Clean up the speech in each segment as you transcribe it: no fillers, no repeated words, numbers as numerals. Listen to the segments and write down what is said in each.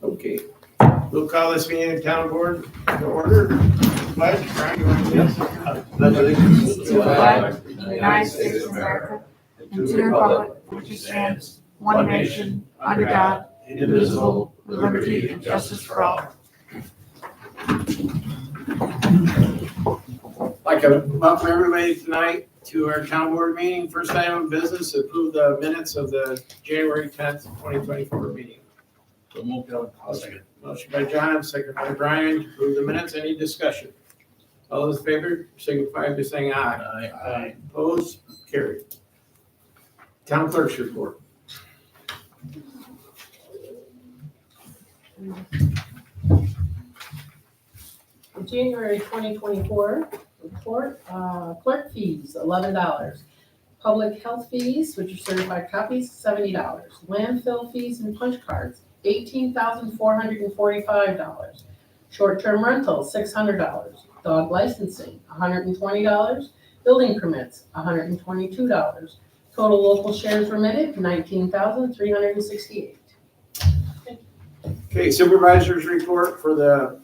Okay, we'll call this meeting of town board to order. Pledge, Brian, you want to do this? Pledge allegiance To the flag of the United States of America and to the republic for which it stands, one nation, under God, indivisible, with liberty and justice for all. Like to welcome everybody tonight to our town board meeting. First item of business, approve the minutes of the January 10th, 2024 meeting. So move, Kelly. I'll second. Motion by John, second by Brian, to approve the minutes. Any discussion? All those in favor, signify by saying aye. Aye. Opposed? Carried. Town clerk's report. The January 2024 report, clerk fees, $11. Public health fees, which are certified copies, $70. Landfill fees and punch cards, $18,445. Short-term rentals, $600. Dog licensing, $120. Building permits, $122. Total local shares remitted, $19,368. Okay, supervisor's report for the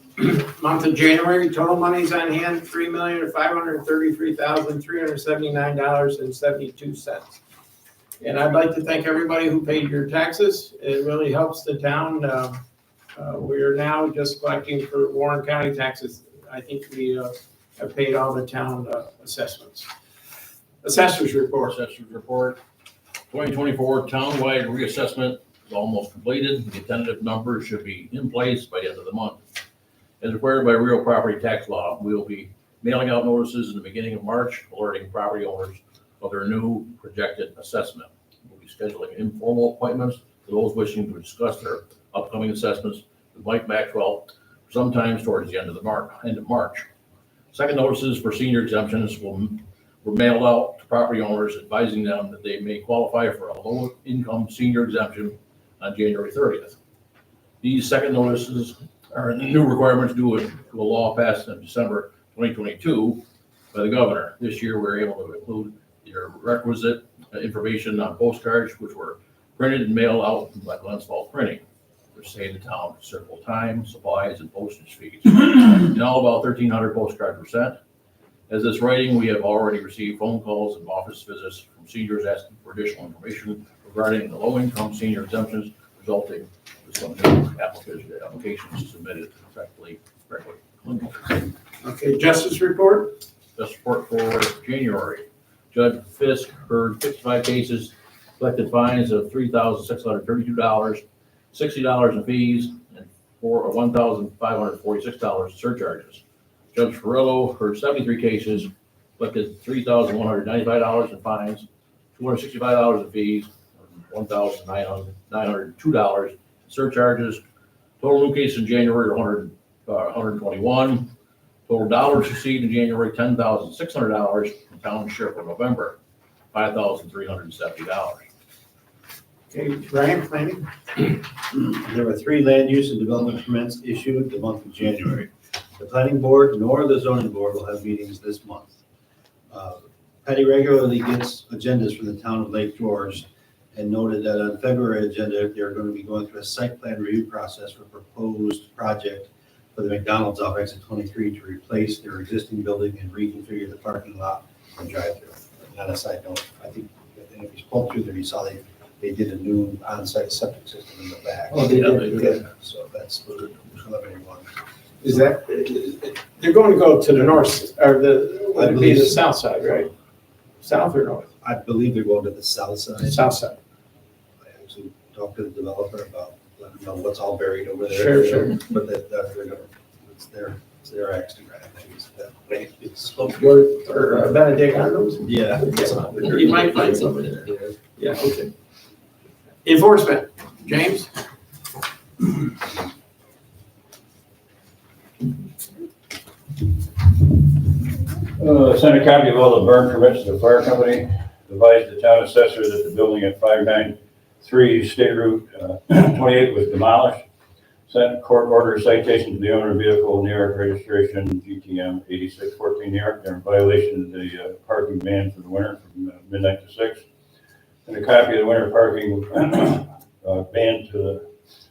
month of January. Total monies on hand, $3,533,379.72. And I'd like to thank everybody who paid your taxes. It really helps the town. We are now just collecting for Warren County taxes. I think we have paid all the town assessments. Assessor's report. Assessor's report. 2024 townwide reassessment is almost completed. The tentative numbers should be in place by the end of the month. As required by real property tax law, we will be mailing out notices in the beginning of March, alerting property owners of their new projected assessment. We'll be scheduling informal appointments for those wishing to discuss their upcoming assessments with Mike Maxwell sometimes towards the end of March. Second notices for senior exemptions were mailed out to property owners advising them that they may qualify for a low-income senior exemption on January 30th. These second notices are the new requirements due to a law passed in December 2022 by the governor. This year, we're able to include their requisite information on postcards, which were printed and mailed out by Glens Falls Printing, which save the town considerable time, supplies, and postage fees. In all, about 1,300 postcards were sent. As this writing, we have already received phone calls and office visits from seniors asking for additional information regarding the low-income senior exemptions, resulting in some new applications submitted effectively. Okay, justice report. Just report for January. Judge Fisk heard 55 cases, collected fines of $3,632, $60 in fees, and $1,546 in surcharges. Judge Ferrello heard 73 cases, collected $3,195 in fines, $265 in fees, $1,902 in surcharges. Total new cases in January are 121. Total dollars received in January, $10,600. Town share for November, $5,370. Okay, Brian, planning. There were 3 land use and development permits issued the month of January. The planning board nor the zoning board will have meetings this month. Patty regularly gets agendas from the town of Lake George and noted that on February agenda, they're going to be going through a site plan review process for proposed project for the McDonald's off exit 23 to replace their existing building and reconfigure the parking lot and drive-through. And on a side note, I think if you spoke through there, you saw they did a new on-site septic system in the back. Oh, they did? Yeah, so that's for everyone. Is that, they're going to go to the north, or would it be the south side, right? South or north? I believe they're going to the south side. South side. I actually talked to the developer about letting them know what's all buried over there. Sure. But that they're gonna, it's their axe to grind. I think it's that way. It's Or Benedict on those? yeah. You might find something there. Yeah, okay. Enforcement, James? Sent a copy of all the burn permits to the fire company. Advised the town assessor that the building at 593 State Route 28 was demolished. Sent court order citation to the owner of the vehicle, New York registration, GTM 8614 New York. They're in violation of the parking ban for the winter from midnight to 6. And a copy of the winter parking ban to the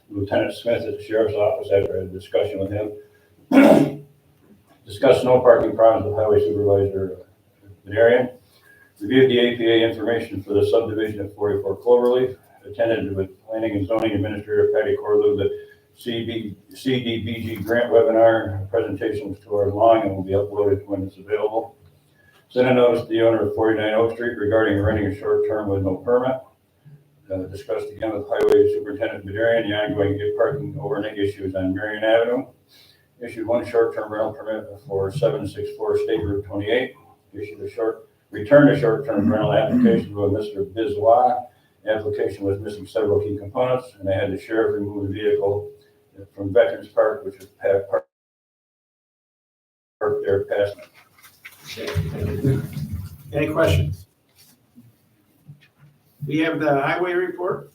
Lieutenant Smith at the sheriff's office after I had a discussion with him. Discussed no parking problems with Highway Supervisor Badarian. Reviewed the APA information for the subdivision of 44 Cloverleaf. Attended with Planning and Zoning Administrator Patty Corlew the CDBG grant webinar. Presentation was 2 hours long and will be uploaded when it's available. Sent a notice to the owner of 49 Oak Street regarding renting a short term with no permit. Discussed again with Highway Superintendent Badarian the ongoing parking overnight issues on Marion Avenue. Issued 1 short-term rental permit for 764 State Route 28. Returned a short-term rental application with Mr. Bizwa. Application was missing several key components, and I had the sheriff remove the vehicle from Veterans Park, which is parked there past. Any questions? We have the highway report.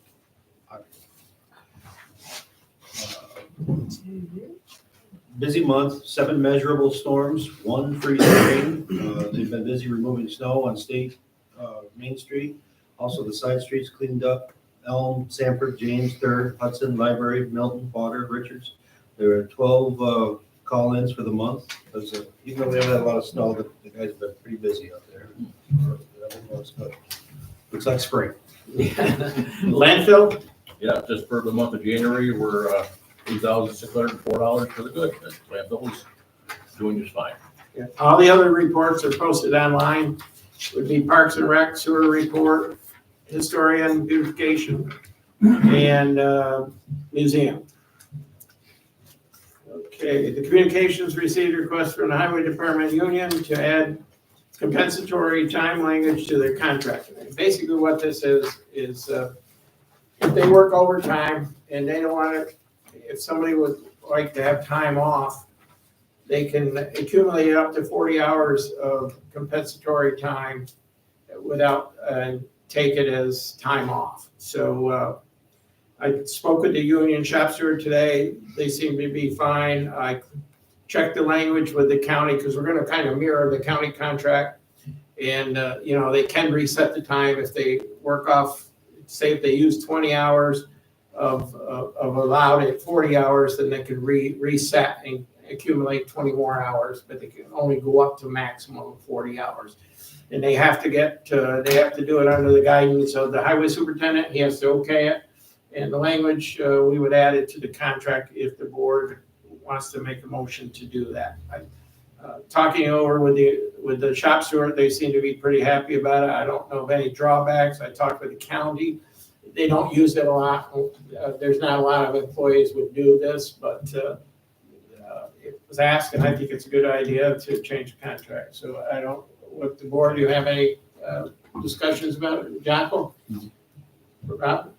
Busy month, 7 measurable storms, 1 freezing rain. They've been busy removing snow on State Main Street. Also, the side streets cleaned up. Elm, Sanford, James, Third, Hudson, Library, Milton, Potter, Richards. There were 12 call-ins for the month. Even though we haven't had a lot of snow, the guys have been pretty busy out there. Everything looks good. Looks like spring. Landfill, Yeah, just for the month of January, we're $2,604 for the good. Landfill is doing just fine. all the other reports are posted online. Would be Parks and Rec, sewer report, historian, beautification, and museum. Okay, the communications received a request from the Highway Department Union to add compensatory time language to their contract. Basically what this is if they work overtime and they don't want to, if somebody would like to have time off, they can accumulate up to 40 hours of compensatory time without, take it as time off. So I spoke with the union shop steward today. They seem to be fine. I checked the language with the county because we're going to kind of mirror the county contract. And, they can reset the time if they work off, say if they use 20 hours of allowed at 40 hours, then they can reset and accumulate 20 more hours, but they can only go up to maximum of 40 hours. And they have to they have to do it under the guidance of the highway superintendent. He has to okay it. And the language, we would add it to the contract if the board wants to make a motion to do that. Talking over with the shop steward, they seem to be pretty happy about it. I don't know of any drawbacks. I talked with the county. They don't use it a lot. There's not a lot of employees would do this, but it was asked, and I think it's a good idea to change the contract. So what the board, do you have any discussions about it? Jocko? Rob?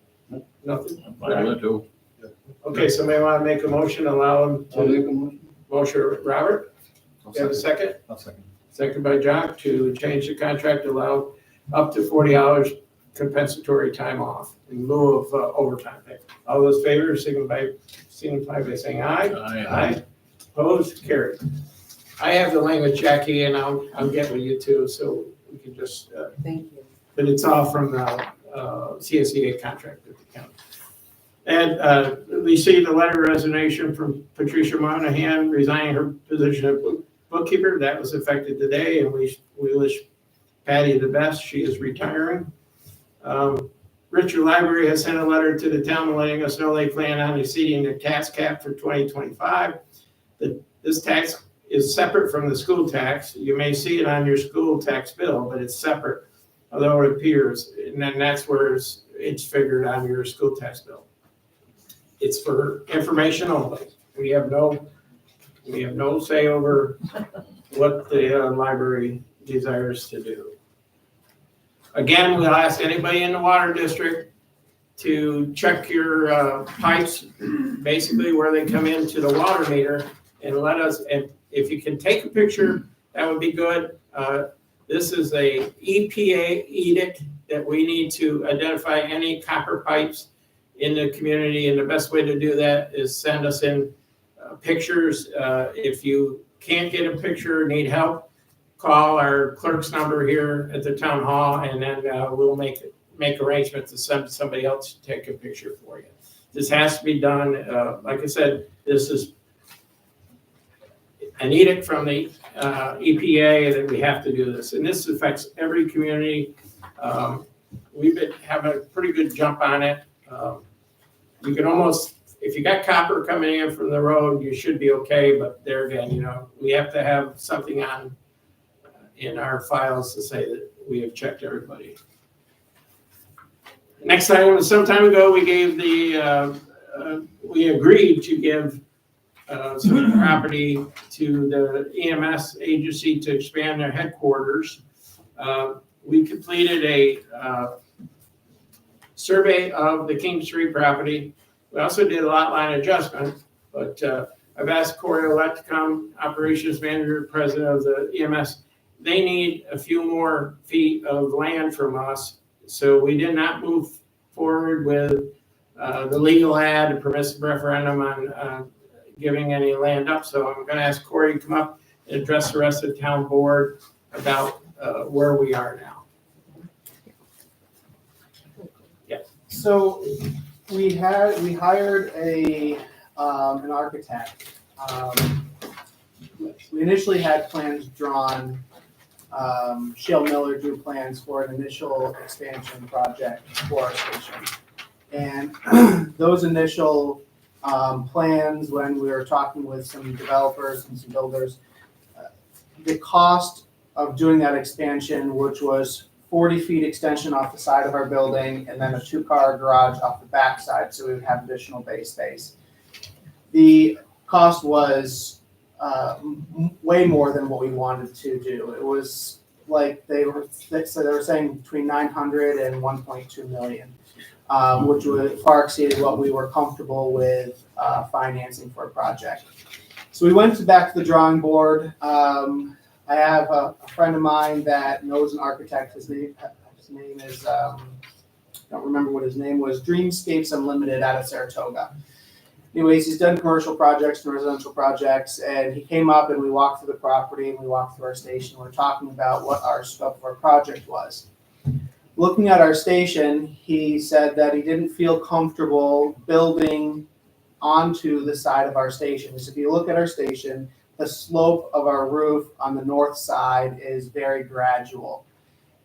Nothing? I'm fine with it too. Okay, somebody want to make a motion, allow them to? I'll make a motion. Motion, Robert? I'll You have a second? I'll second. Second by Jock to change the contract to allow up to 40 hours compensatory time off in lieu of overtime pay. All those favors signify by saying aye. Aye. Opposed, carried. I have the language, Jackie, and I'll get with you too, so we can just, Thank you. but it's all from the CSEA contract with the county. And received a letter of resignation from Patricia Monahan resigning her position of bookkeeper. That was effective today, and we wish Patty the best. She is retiring. Richard Library has sent a letter to the town letting us know they plan on exceeding the tax cap for 2025. This tax is separate from the school tax. You may see it on your school tax bill, but it's separate, although it appears, and then that's where it's figured on your school tax bill. It's for information only. We have no say over what the library desires to do. Again, we'll ask anybody in the water district to check your pipes, basically where they come into the water meter, and let us, and if you can take a picture, that would be good. This is a EPA edict that we need to identify any copper pipes in the community, and the best way to do that is send us in pictures. If you can't get a picture, need help, call our clerk's number here at the town hall, and then we'll make arrangements to send somebody else to take a picture for you. This has to be done. Like I said, this is an edict from the EPA that we have to do this, and this affects every community. We've been having a pretty good jump on it. You can almost, if you got copper coming in from the road, you should be okay, but there again, you know, we have to have something on in our files to say that we have checked everybody. Next item, some time ago, we gave we agreed to give some property to the EMS agency to expand their headquarters. We completed a survey of the King Street property. We also did a lot line adjustment, but I've asked Corey Ouellette to come, operations manager, president of the EMS. They need a few more feet of land from us, so we did not move forward with the legal ad, a permissive referendum on giving any land up. So I'm going to ask Corey to come up and address the rest of the town board about where we are now. So we hired an architect. We initially had plans drawn. Shale Miller drew plans for an initial expansion project for our station. And those initial plans, when we were talking with some developers and some builders, the cost of doing that expansion, which was 40 feet extension off the side of our building and then a 2-car garage off the back side, so we would have additional bay space. The cost was way more than what we wanted to do. It was like they were saying between 900 and 1.2 million, which would far exceeded what we were comfortable with financing for a project. So we went back to the drawing board. I have a friend of mine that knows an architect. His name is, I don't remember what his name was, Dreamscapes Unlimited out of Saratoga. Anyways, he's done commercial projects and residential projects, and he came up and we walked through the property and we walked through our station. We're talking about what our scope of our project was. Looking at our station, he said that he didn't feel comfortable building onto the side of our station. He said, if you look at our station, the slope of our roof on the north side is very gradual.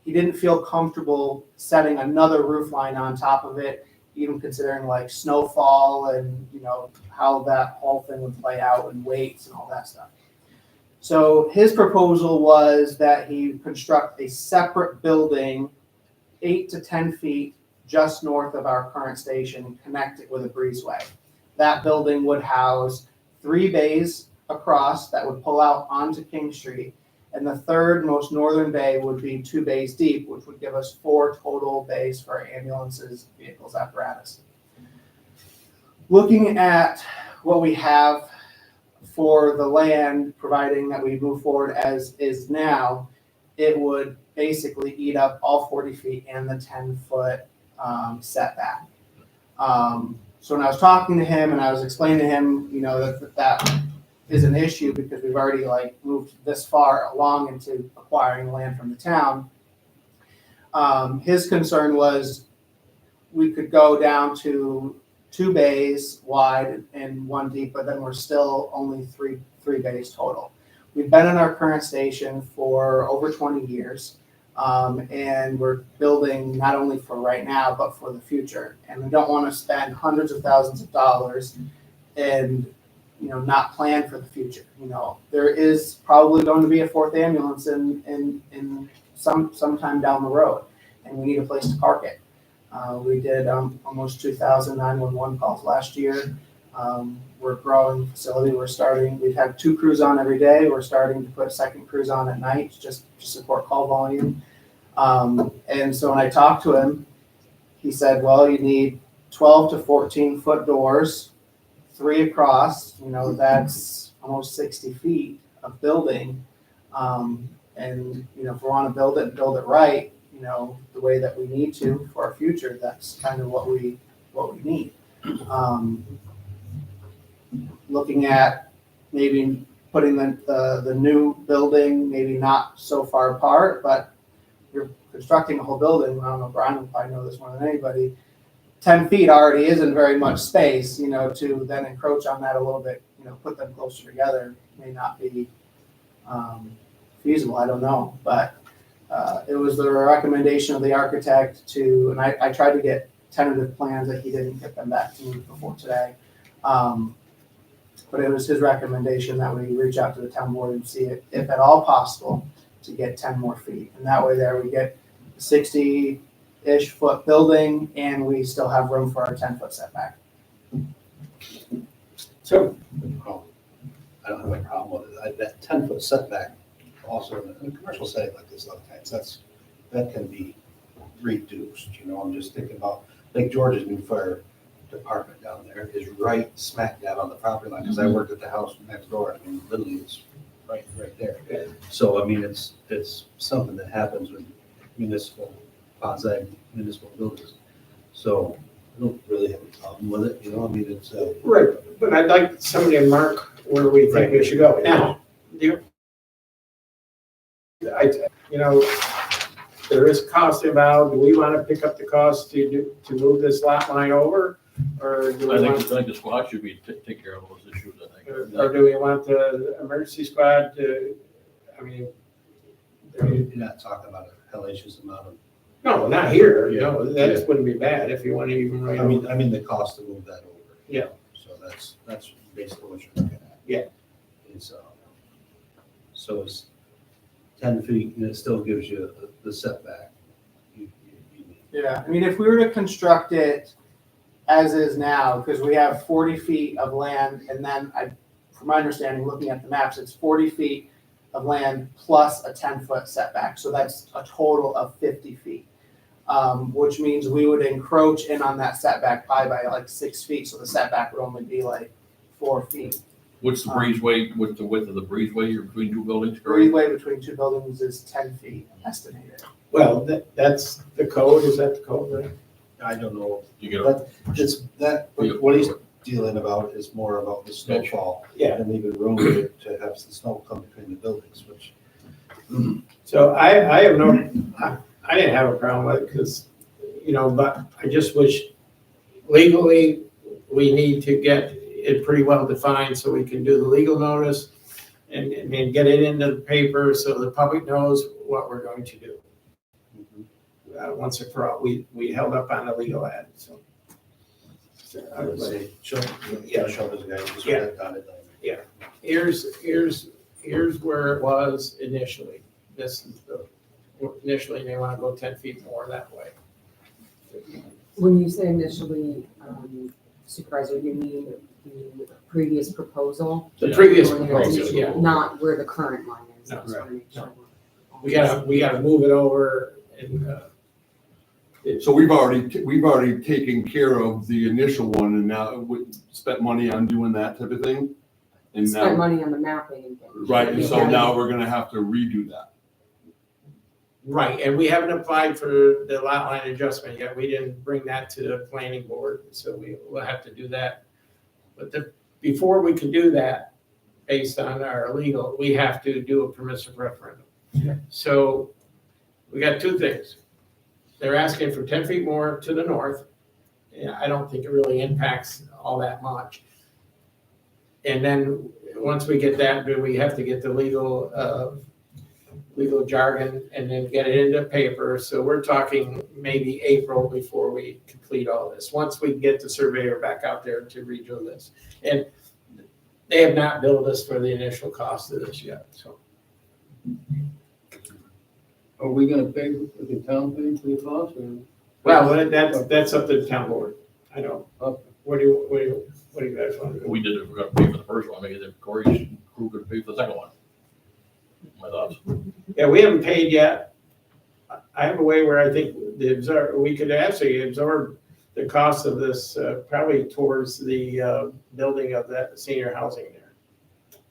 He didn't feel comfortable setting another roof line on top of it, even considering like snowfall and, you know, how that whole thing would play out and weights and all that stuff. So his proposal was that he construct a separate building 8 to 10 feet just north of our current station and connect it with a breezeway. That building would house 3 bays across that would pull out onto King Street, and the third most northern bay would be 2 bays deep, which would give us 4 total bays for ambulances, vehicles, apparatus. Looking at what we have for the land, providing that we move forward as is now, it would basically eat up all 40 feet and the 10-foot setback. So when I was talking to him and I was explaining to him, you know, that is an issue because we've already like moved this far along into acquiring land from the town. His concern was we could go down to 2 bays wide and 1 deep, but then we're still only three bays total. We've been in our current station for over 20 years, and we're building not only for right now, but for the future. And we don't want to spend hundreds of thousands of dollars and, you know, not plan for the future. You know, there is probably going to be a 4th ambulance in sometime down the road, and we need a place to park it. We did almost 2,000 911 calls last year. We're a growing facility. We've had 2 crews on every day. We're starting to put a second cruise on at night just to support call volume. And so when I talked to him, he said, well, you need 12 to 14 foot doors, 3 across, you know, that's almost 60 feet of building. And, you know, if we want to build it right, you know, the way that we need to for our future, that's kind of what we need. Looking at maybe putting the new building, maybe not so far apart, but you're constructing a whole building. I don't know, Brian will probably know this more than anybody. 10 feet already isn't very much space, to then encroach on that a little bit, put them closer together may not be feasible, I don't know. But it was the recommendation of the architect and I tried to get tentative plans, that he didn't get them back to me before today. But it was his recommendation that we reach out to the town board and see if at all possible to get 10 more feet. And that way there we get 60-ish foot building and we still have room for our 10-foot setback. So, I don't have a problem with it. That 10-foot setback also in a commercial setting like this, a lot of times, that can be reduced, I'm just thinking about, Lake George's new fire department down there is right smack dab on the property line, because I worked at the house next door, I mean, literally it's right there. So, I mean, it's something that happens with municipal buildings. So I don't really have a problem with it, I mean, it's, right, but I'd like somebody to mark where we think we should go. Now, there is cost involved. Do we want to pick up the cost to move this lot line over? Or do we I want, think the squad should take care of those issues, I think. or do we want the emergency squad to, you're not talking about a hellacious amount of, no, not here. No, that wouldn't be bad if you want to even write. I mean, the cost to move that over. Yeah. So that's basically what you're looking at. Yeah. Is, so it's 10 feet, and it still gives you the setback. You need. Yeah, if we were to construct it as is now, because we have 40 feet of land, and then from my understanding, looking at the maps, it's 40 feet of land plus a 10-foot setback. So that's a total of 50 feet, which means we would encroach in on that setback by like 6 feet. So the setback would only be like 4 feet. What's the breezeway, what's the width of the breezeway between two buildings? Corey? Breezeway between two buildings is 10 feet estimated. Well, that's the code. Is that the code, right? I don't know, You get a, but what he's dealing about is more about the snowfall. Yeah. And leaving room to have the snow come between the buildings, which. So I have I didn't have a problem with it because, but I just wish legally we need to get it pretty well defined so we can do the legal notice and get it into the paper so the public knows what we're going to do. Once and for all, we held up on the legal ad, so. I would say, show this guy, just Yeah. that dotted line. Here's where it was initially. This is initially they want to go 10 feet more that way. When you say initially, Supervisor, you mean the previous proposal? The previous Or the proposal, initial- yeah. Not where the current line is. No, I just wanna make sure. We gotta move it over and, So we've already taken care of the initial one and now we spent money on doing that type of thing. And Spent now, money on the mapping and things. right, and so Yeah. now we're gonna have to redo that. right, and we haven't applied for the lot line adjustment yet. We didn't bring that to the planning board, so we will have to do that. But before we can do that, based on our legal, we have to do a permissive referendum. So we got two things. They're asking for 10 feet more to the north. Yeah, I don't think it really impacts all that much. And then, once we get that, we have to get the legal jargon and then get it into paper. So we're talking maybe April before we complete all this, once we get the surveyor back out there to redo this. And they have not billed us for the initial cost of this yet, so. Are we gonna pay, for the town pay for the cost or? Well, that's up to the town board. I don't, what do you guys want to do? we did it, we're gonna pay for the first one, maybe the Corey's crew could pay for the second one. My thoughts. Yeah, we haven't paid yet. I have a way where I think we could actually absorb the cost of this, probably towards the building of that senior housing there.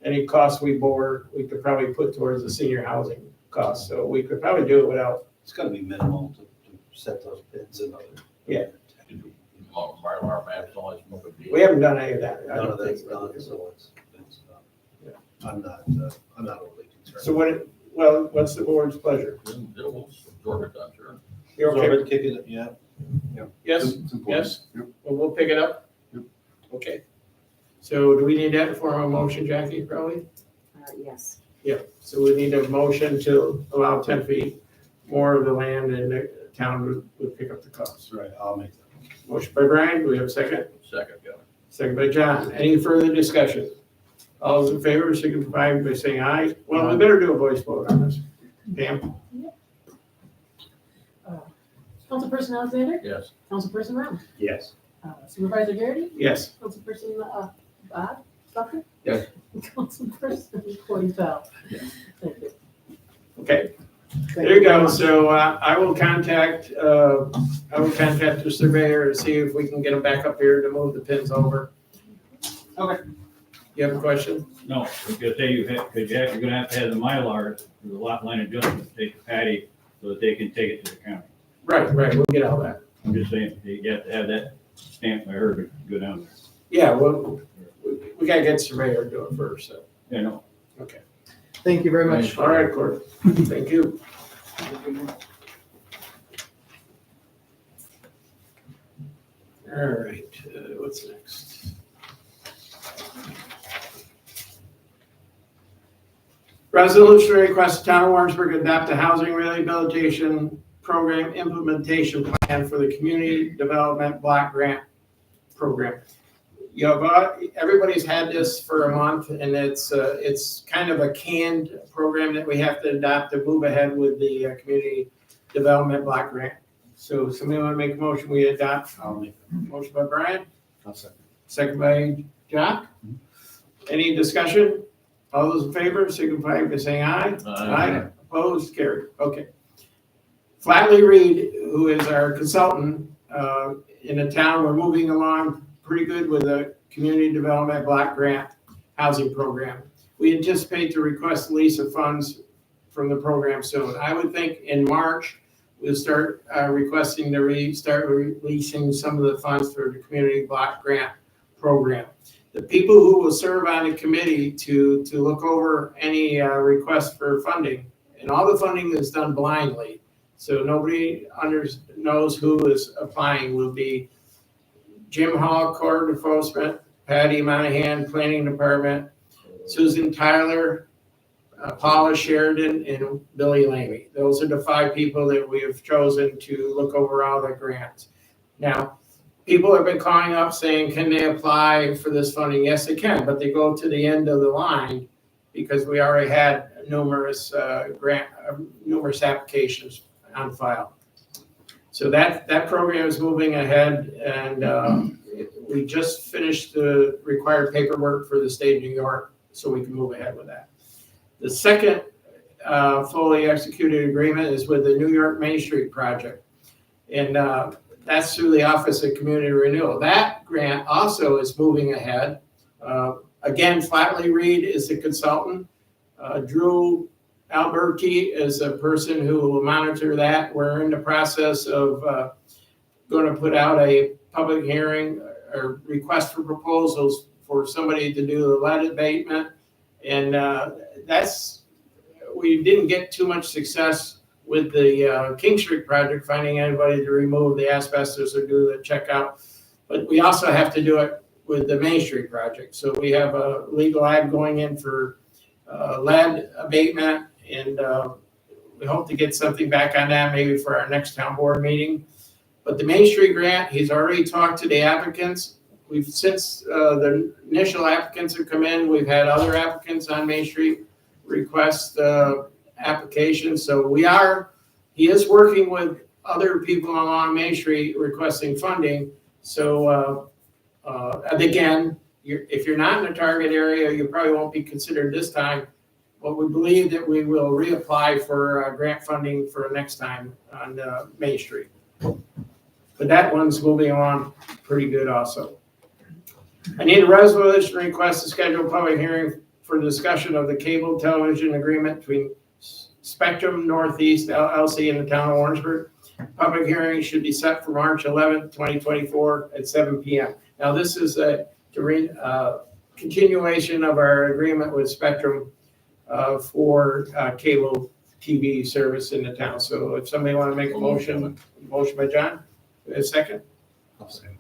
Any costs we bore, we could probably put towards the senior housing cost, so we could probably do it without, It's gonna be minimal to set those bids and other. Our maps, all that's no big deal. we haven't done any of that. I None don't of that's think. done, so it's, I'm not overly concerned. So what's the board's pleasure? We'll absorb it, I'm sure. You're okay? Kick it, yeah. Yes, It's important. yes, Yep. well, we'll pick it up? Yep. Okay. So do we need that for a motion, Jackie, probably? Yes. Yeah, so we need a motion to allow 10 feet more of the land and the town would pick up the cost. That's right, I'll make that. Motion by Brian, do we have a second? Second, yeah. Second by John. Any further discussion? All those in favor, signify by saying aye. Well, we better do a voice vote on this. Pam? Councilperson Alexander? Yes. Councilperson Brown? Yes. Supervisor Garrity? Yes. Councilperson, Bob Stucker? Yes. Councilperson Corey Bell? Yes. Thank you. Okay, Thank there you very go. much. So I will contact the surveyor and see if we can get him back up here to move the pins over. Okay. You have a question? No, I was gonna say you're gonna have to have the Mylar for the lot line adjustment, take the patty so that they can take it to the county. Right, we'll get all that. I'm just saying, you have to have that stamp by her to go down there. Yeah, well, we gotta get the surveyor to do it first, so. Yeah, no. Thank you very much. All right, Court. Thank you. All right, what's next? Resolution requests the town of Warrensburg adopt a housing rehabilitation program implementation plan for the community development block grant program. You know, everybody's had this for a month and it's kind of a canned program that we have to adopt to move ahead with the community development block grant. So somebody want to make a motion, we adopt? I'll make Motion by Brian, that. I'll second. second by John. Any discussion? All those in favor, signify by saying aye. Opposed, carried. Okay. Flatley Reed, who is our consultant in the town, we're moving along pretty good with the community development block grant housing program. We anticipate to request lease of funds from the program soon. I would think in March, we'll start requesting to start releasing some of the funds for the community block grant program. The people who will serve on the committee to look over any requests for funding, and all the funding is done blindly, so nobody knows who is applying, will be Jim Hall, Court Enforcement, Patty Monahan, Planning Department, Susan Tyler, Paula Sheridan, and Billy Lamy. Those are the 5 people that we have chosen to look over all the grants. Now, people have been calling up saying, can they apply for this funding? Yes, they can, but they go to the end of the line because we already had numerous numerous applications on file. So that program is moving ahead, and we just finished the required paperwork for the state of New York, so we can move ahead with that. The second fully executed agreement is with the New York Main Street project, and that's through the Office of Community Renewal. That grant also is moving ahead. Again, Flatley Reed is the consultant. Drew Alberti is a person who will monitor that. We're in the process of going to put out a public hearing or request for proposals for somebody to do the lead abatement. And we didn't get too much success with the King Street project, finding anybody to remove the asbestos or do the checkout. But we also have to do it with the Main Street project. So we have a legal ad going in for lead abatement, and we hope to get something back on that maybe for our next town board meeting. But the Main Street grant, he's already talked to the applicants. Since the initial applicants have come in, we've had other applicants on Main Street request applications. So he is working with other people along Main Street requesting funding. So, and again, if you're not in the target area, you probably won't be considered this time. But we believe that we will reapply for grant funding for next time on Main Street. But that one's moving along pretty good also. I need a resolution request to schedule a public hearing for discussion of the cable television agreement between Spectrum Northeast LLC and the town of Warrensburg. Public hearing should be set for March 11th, 2024 at 7 p.m. Now, this is a continuation of our agreement with Spectrum for cable TV service in the town. So if somebody want to make a motion by John, A second?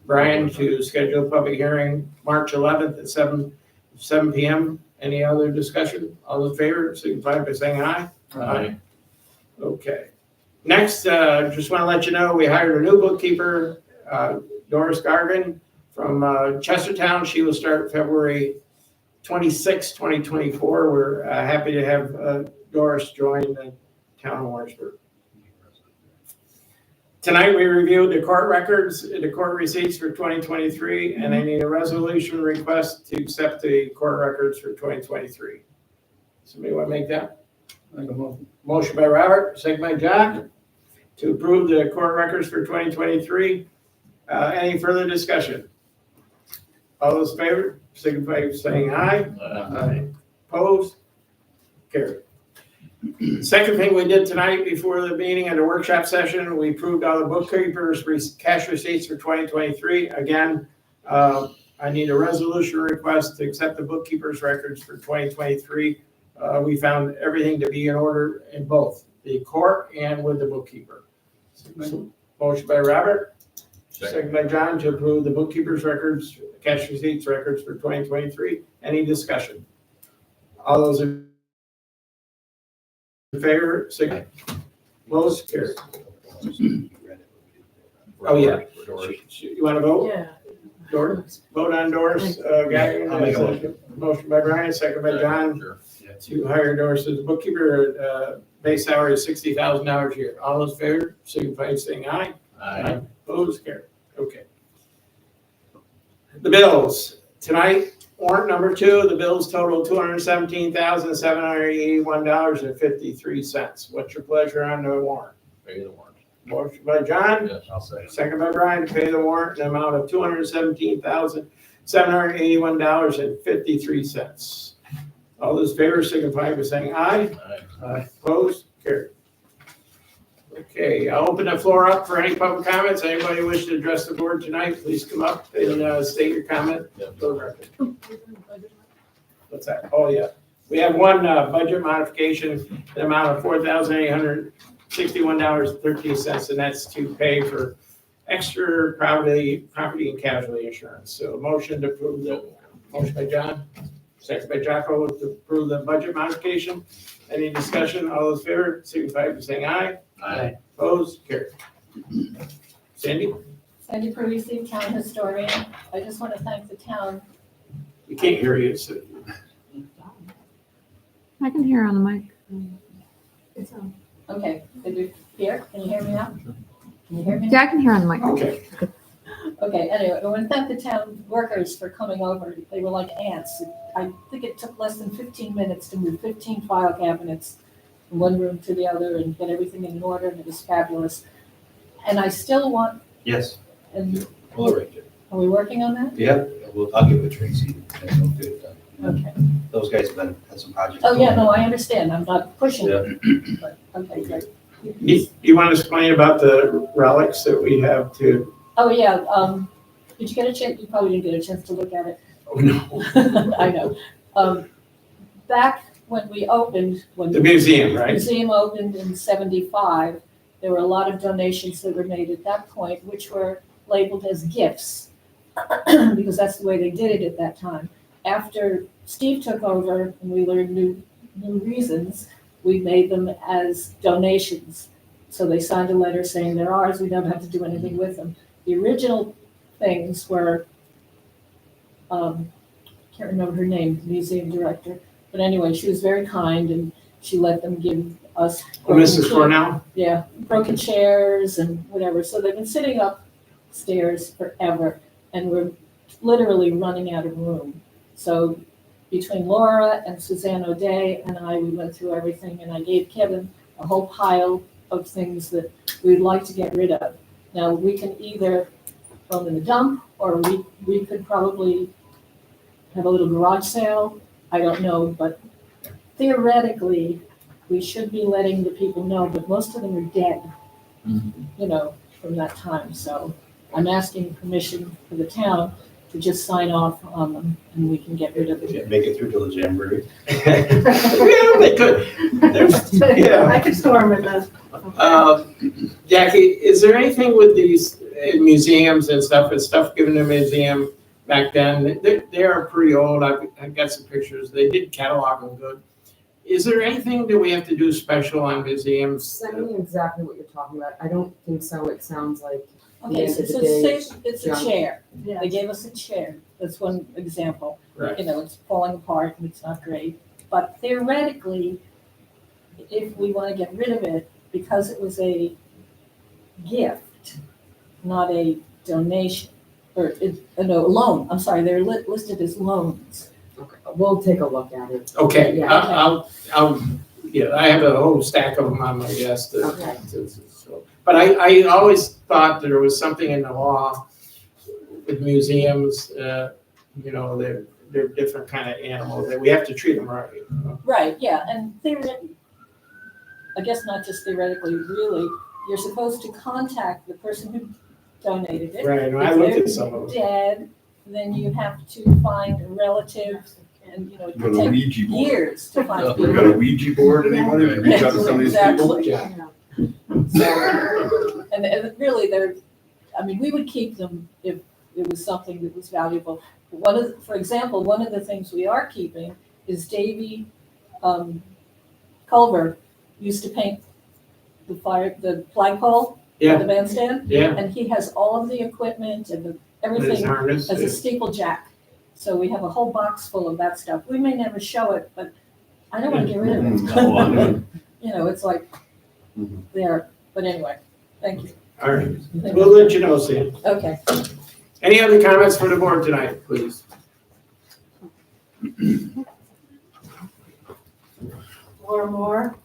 Brian, to schedule a public hearing March 11th at 7 PM. Any other discussion? All in favor, signify by saying aye. Aye. Okay. Next, just want to let you know, we hired a new bookkeeper, Doris Gargan from Chestertown. She will start February 26, 2024. We're happy to have Doris join the town of Warrensburg. Tonight, we reviewed the court records, the court receipts for 2023, and I need a resolution request to accept the court records for 2023. Somebody want to make that? Make a motion. Motion by Robert, second by John, to approve the court records for 2023. Any further discussion? All those in favor, signify by saying aye. Aye. Opposed? Carried. Second thing we did tonight before the meeting at the workshop session, we approved all the bookkeepers' cash receipts for 2023. Again, I need a resolution request to accept the bookkeepers' records for 2023. We found everything to be in order in both the court and with the bookkeeper. So, motion by Robert, second by John, to approve the bookkeepers' records, cash receipts records for 2023. Any discussion? All those in favor, signify. Opposed? Carried. Oh, yeah. You want to vote? Yeah. Doris, vote on Doris. Gagnon. I'll make a motion. Motion by Brian, second by John, Sure. to hire Doris as a bookkeeper, base salary is $60,000 a year. All those in favor, signify by saying aye. Aye. Opposed? Carried. Okay. The bills. Tonight, warrant number 2, the bills total $217,781.53. What's your pleasure on the warrant? Pay the warrant. Motion by John, Yes, I'll say. second by Brian, to pay the warrant in the amount of $217,781.53. All those in favor signify by saying aye. Aye. Opposed? Carried. Okay, I'll open the floor up for any public comments. Anybody wish to address the board tonight, please come up and state your comment. Yep. For the record. What's that? Oh, yeah. We have one budget modification, in the amount of $4,861.13, and that's to pay for extra property and casualty insurance. So motion to approve motion by John, second by Jocko to approve the budget modification. Any discussion? All those in favor, signify by saying aye. Aye. Opposed? Carried. Sandy? Sandy Parisi, town historian. I just want to thank the town. We can't hear you. So I can hear on the mic. Okay, did you hear? Can you hear me now? Can you hear me? Yeah, I can hear on the mic. okay. Okay, anyway, I want to thank the town workers for coming over. They were like ants. I think it took less than 15 minutes to move 15 file cabinets from one room to the other and get everything in order, and it was fabulous. And I still want, Yes. and We'll arrange it. are we working on that? Yeah, I'll give it to Tracy and they'll get it done. Okay. Those guys have had some projects. Oh, yeah, going. no, I understand. I'm not pushing it. But, okay, great. You want to explain about the relics that we have to? Oh, yeah, did you get a chance? You probably didn't get a chance to look at it. Oh, no. I know. Back when we opened, when The museum, the right? museum opened in 75, there were a lot of donations that were made at that point, which were labeled as gifts, because that's the way they did it at that time. After Steve took over and we learned new reasons, we made them as donations. So they signed a letter saying they're ours, we don't have to do anything with them. The original things were, can't remember her name, museum director, but anyway, she was very kind and she let them give us. Mrs. Cornell? Yeah, broken chairs and whatever. So they've been sitting upstairs forever and we're literally running out of room. So between Laura and Suzanne O'Day and I, we went through everything and I gave Kevin a whole pile of things that we'd like to get rid of. Now, we can either throw them in the dump or we could probably have a little garage sale. I don't know, but theoretically, we should be letting the people know, but most of them are dead, you know, from that time. So I'm asking permission for the town to just sign off on them and we can get rid of it. Make it through till the Jamboree. Yeah, they could. Yeah. I could storm with this. Jackie, is there anything with these, in museums and stuff given to a museum back then, they are pretty old. I've got some pictures. They did catalog them good. Is there anything that we have to do special on museums? Send me exactly what you're talking about. I don't think so. It sounds like Okay, end so of the so day, say it's a junk. chair. They gave us a chair. That's one example. Right. You know, it's falling apart and it's not great. But theoretically, if we want to get rid of it, because it was a gift, not a donation, or no, loan, I'm sorry, they're listed as loans. Okay, we'll take a look at it. Okay, Yeah. yeah, I have a whole stack of them on my desk. Okay. But I always thought there was something in the law with museums, you know, they're different kind of animals, that we have to treat them right. You know? Right, yeah, and theoretically, I guess not just theoretically, really, you're supposed to contact the person who donated it. Right, and I If looked they're at some of them. dead, then you have to find a relative, and, you know, it You got could a take Ouija board. years to find You people. got a Ouija board, anybody? Reach out to some of these people? Exactly. So, and really, I mean, we would keep them if it was something that was valuable. For example, one of the things we are keeping is Davy Culver used to paint the flagpole, Yeah, the bandstand, yeah. and he has all of the equipment and His everything harness. as a steeple jack. So we have a whole box full of that stuff. We may never show it, but I don't want to get rid of it. You know, it's like Mhm. there, but anyway, thank you. All right, we'll let you know, Sam. Okay. Any other comments for the board tonight, please? Laura Moore,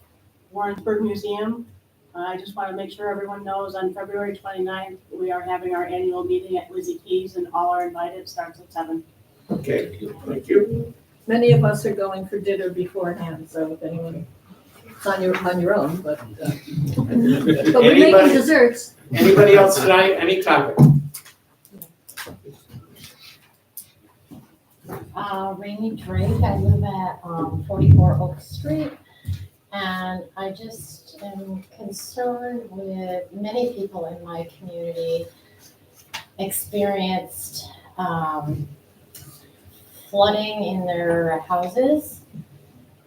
Warrensburg Museum. I just want to make sure everyone knows on February 29th, we are having our annual meeting at Lizzie Keys and all are invited. It starts at 7. Okay, thank you. Many of us are going for dinner beforehand, so if anyone, it's on your own, but. But we're making Anybody, desserts. anybody else tonight, any topic? Rainy Drake, I live at 44 Oak Street, and I just am concerned with many people in my community experienced flooding in their houses,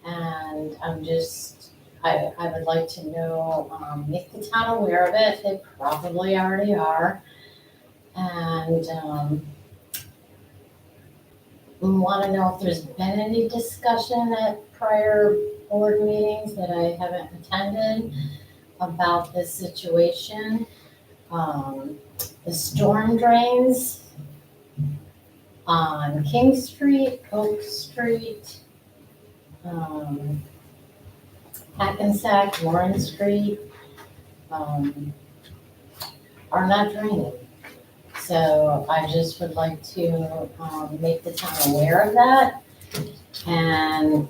and I would like to know, make the town aware of it. They probably already are, and want to know if there's been any discussion at prior board meetings that I haven't attended about this situation. The storm drains on King Street, Oak Street, Hackensack, Warren Street, are not draining. So I just would like to make the town aware of that. And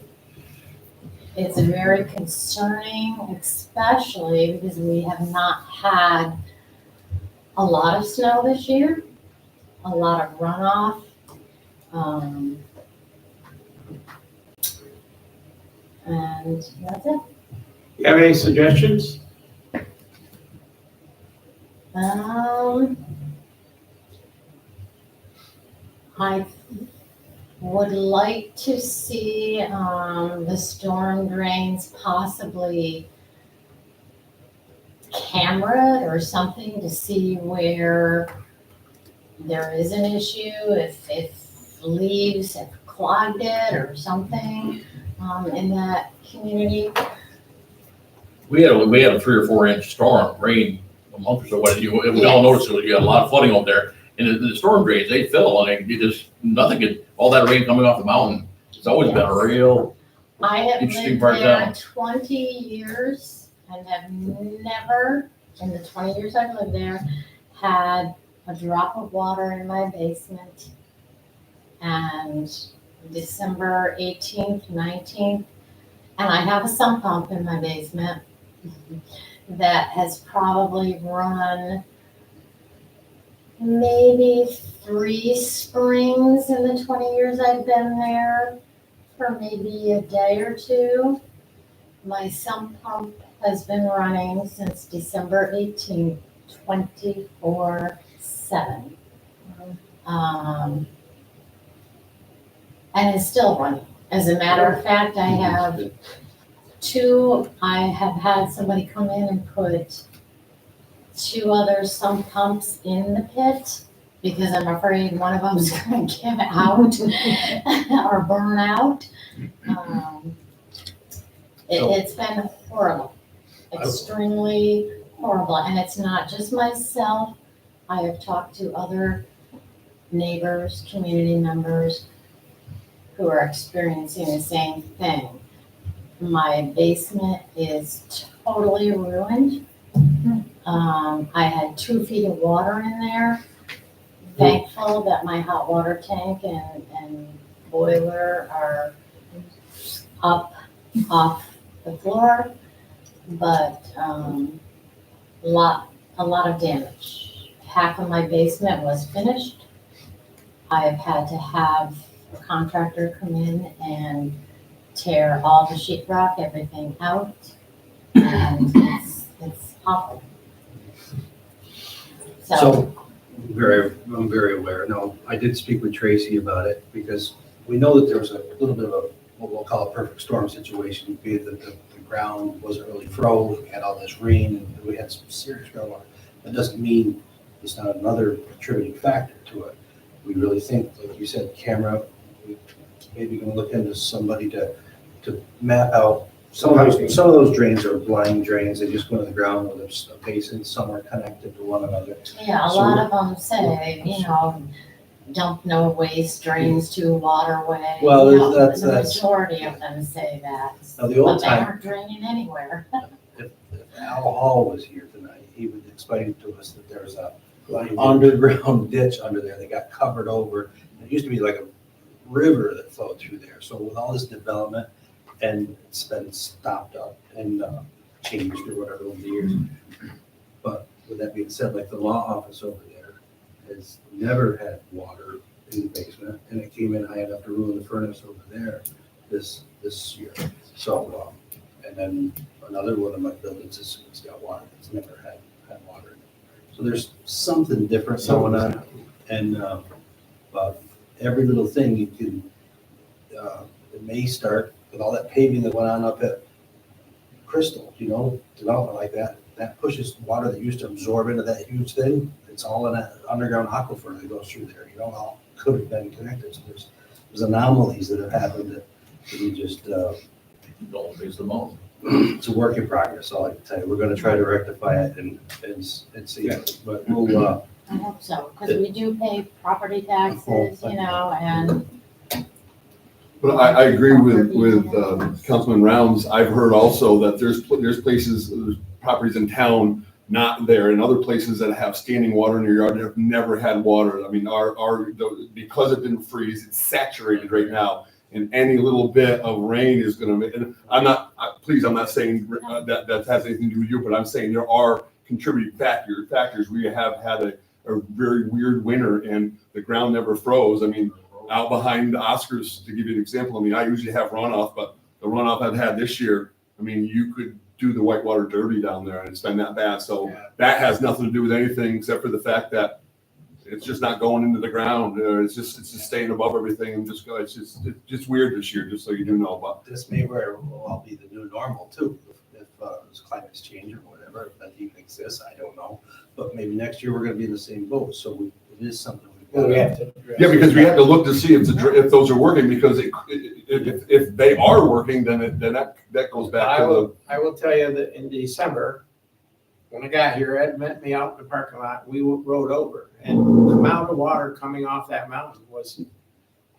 it's very concerning, especially because we have not had a lot of snow this year, a lot of runoff. And that's it. You have any suggestions? I would like to see the storm drains possibly camera or something to see where there is an issue, if leaves have clogged it or something in that community. We had a 3 or 4 inch storm, rain a month or so, we all noticed it, you had a lot of flooding over there. And the storm drains, they fill, and all that rain coming off the mountain, it's always been a real, I have Interesting lived part there down. 20 years and have never, in the 20 years I've lived there, had a drop of water in my basement. And December 18th, 19th, and I have a sump pump in my basement that has probably run maybe 3 springs in the 20 years I've been there for maybe a day or 2. My sump pump has been running since December 18th, 24 2007. And it's still running. As a matter of fact, I have had somebody come in and put 2 other sump pumps in the pit because I'm afraid one of them is going to give out or burn out. It's been horrible, extremely horrible. And it's not just myself. I have talked to other neighbors, community members who are experiencing the same thing. My basement is totally ruined. I had 2 feet of water in there. Thankful that my hot water tank and boiler are up off the floor, but a lot of damage. Half of my basement was finished. I have had to have a contractor come in and tear all the sheetrock, everything out, and it's awful. So, I'm very aware. No, I did speak with Tracy about it because we know that there was a little bit of a, what we'll call a perfect storm situation, be it that the ground wasn't really froze, we had all this rain, and we had some serious groundwater. That doesn't mean it's not another contributing factor to it. We really think, like you said, camera, we maybe gonna look into somebody to map out. Some of those drains are blind drains, they just go to the ground with a basin, some are connected to one another. Yeah, a lot of them say, dump no waste drains to waterway. Well, You know, that's- the majority of them say that. Now, the old But they time- aren't draining anywhere. If Al Hall was here tonight, he would explain to us that there's a underground ditch under there that got covered over. It used to be like a river that flowed through there. So with all this development, and it's been stopped up and changed or whatever over the years. But with that being said, like the law office over there has never had water in the basement, and it came in high enough to ruin the furnace over there this year. So, and then another one of my buildings has got water. It's never had water in it. So there's something different going on, and but every little thing you can, it may start with all that paving that went on up at Crystal, development like that pushes water that used to absorb into that huge thing. It's all in that underground aquifer that goes through there. All could have been connected. So there's anomalies that have happened that you just. Don't face them all. It's a work in progress. All I can tell you. We're going to try to rectify it and see it. But we'll. I hope so, because we do pay property taxes, and. But I agree with Councilman Rounds. I've heard also that there's places, there's properties in town not there, and other places that have standing water in your yard that have never had water. I mean, because it didn't freeze, it's saturated right now, and any little bit of rain is going to make. And I'm not saying that has anything to do with you, but I'm saying there are contributing factors. We have had a very weird winter, and the ground never froze. I mean, out behind Oscars, to give you an example, I mean, I usually have runoff, but the runoff I've had this year, I mean, you could do the whitewater derby down there and it's been that bad. So that has nothing to do with anything except for the fact that it's just not going into the ground. It's just staying above everything and it's just weird this year, just so you do know. But this may very well be the new normal too, if climates change or whatever, if that even exists, I don't know. But maybe next year we're going to be in the same boat. So it is something. We have to address. yeah, because we have to look to see if those are working, because if they are working, then that goes back to I will tell you that in December, when I got here, Ed met me out in the parking lot, we rode over, and the amount of water coming off that mountain was,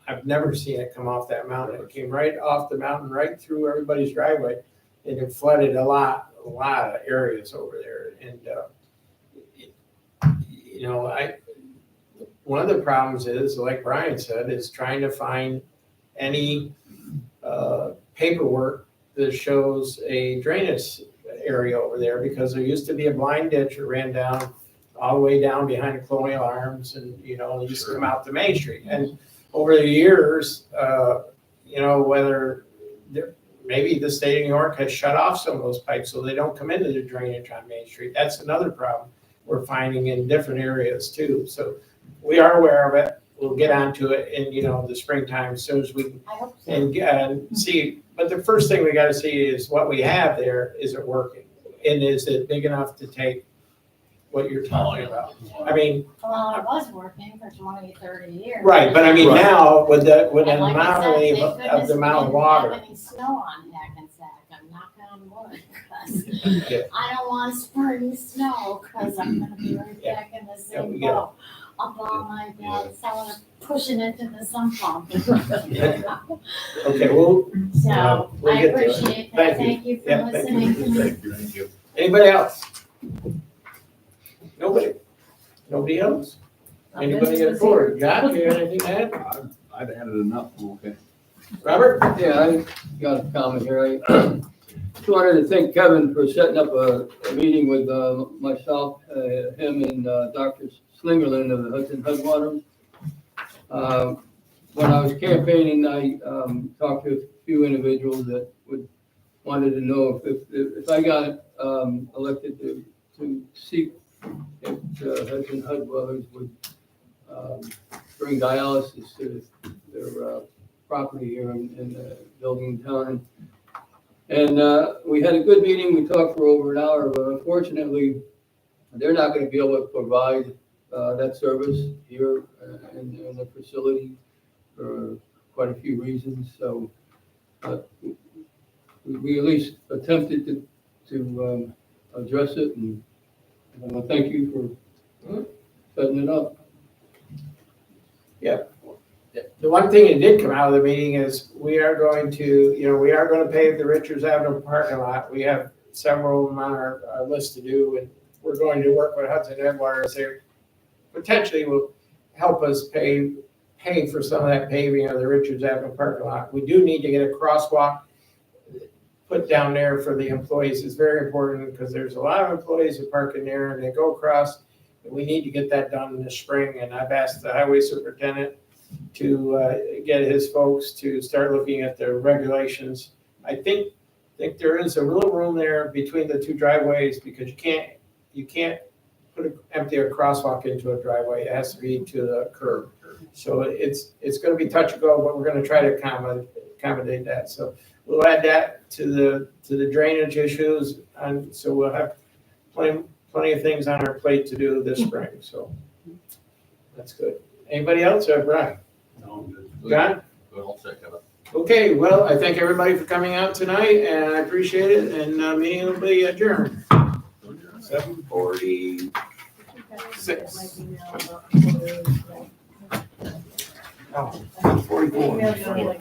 I've never seen it come off that mountain. It came right off the mountain, right through everybody's driveway, and it flooded a lot of areas over there. And, one of the problems is, like Brian said, is trying to find any paperwork that shows a drainage area over there, because there used to be a blind ditch that ran down all the way down behind the Colonial Arms, and it used to come out to Main Street. And over the years, whether maybe the state of New York has shut off some of those pipes so they don't come into the drainage on Main Street. That's another problem. we're finding in different areas too. So we are aware of it. We'll get onto it in, the springtime as soon as we I hope so. and see. But the first thing we gotta see is what we have there, is it working? And is it big enough to take what you're talking about? I mean, Well, it was working for 20, 30 years. right, but I mean, Right. now with the And like I said, thank of goodness the we amount of didn't water. have any snow on Hackensack. I'm knocking on wood, because Yeah. I don't want spring snow, because I'm gonna be right Yeah. back in the Yeah, we same get it. boat. Up all my cellar, pushing it to the sump pump. Okay, well, So we'll I get to it. appreciate Thank that. you. Thank you for Yeah, thank you. listening to me. Thank you. anybody else? Nobody? Nobody else? Anybody at board? John, you have anything to add? I've added enough, okay. Robert? Yeah, I got a comment here. I just wanted to thank Kevin for setting up a meeting with myself, him and Dr. Slingerland of the Hudson Headwaters. When I was campaigning, I talked to a few individuals that wanted to know if I got elected to seek if Hudson Headwaters would bring dialysis to their property here in the building in town. And we had a good meeting. We talked for over an hour, but unfortunately, they're not going to be able to provide that service here in the facility for quite a few reasons. So we at least attempted to address it, and I want to thank you for setting it up. The one thing that did come out of the meeting is we are going to pave the Richards Avenue parking lot. We have several of them on our list to do, and we're going to work with Hudson Headwaters. They potentially will help us pay for some of that paving of the Richards Avenue parking lot. We do need to get a crosswalk put down there for the employees. It's very important, because there's a lot of employees that park in there and they go across. We need to get that done in the spring, and I've asked the highway superintendent to get his folks to start looking at the regulations. I think there is a little room there between the two driveways, because you can't empty a crosswalk into a driveway. It has to be to the curb. So it's going to be touch and go, but we're going to try to accommodate that. So we'll add that to the drainage issues, and so we'll have plenty of things on our plate to do this spring. So that's good. Anybody else, or Brian? No, John? Good, I'll second it. Okay, well, I thank everybody for coming out tonight, and I appreciate it, and meeting will be adjourned. 7:46. Oh, 44.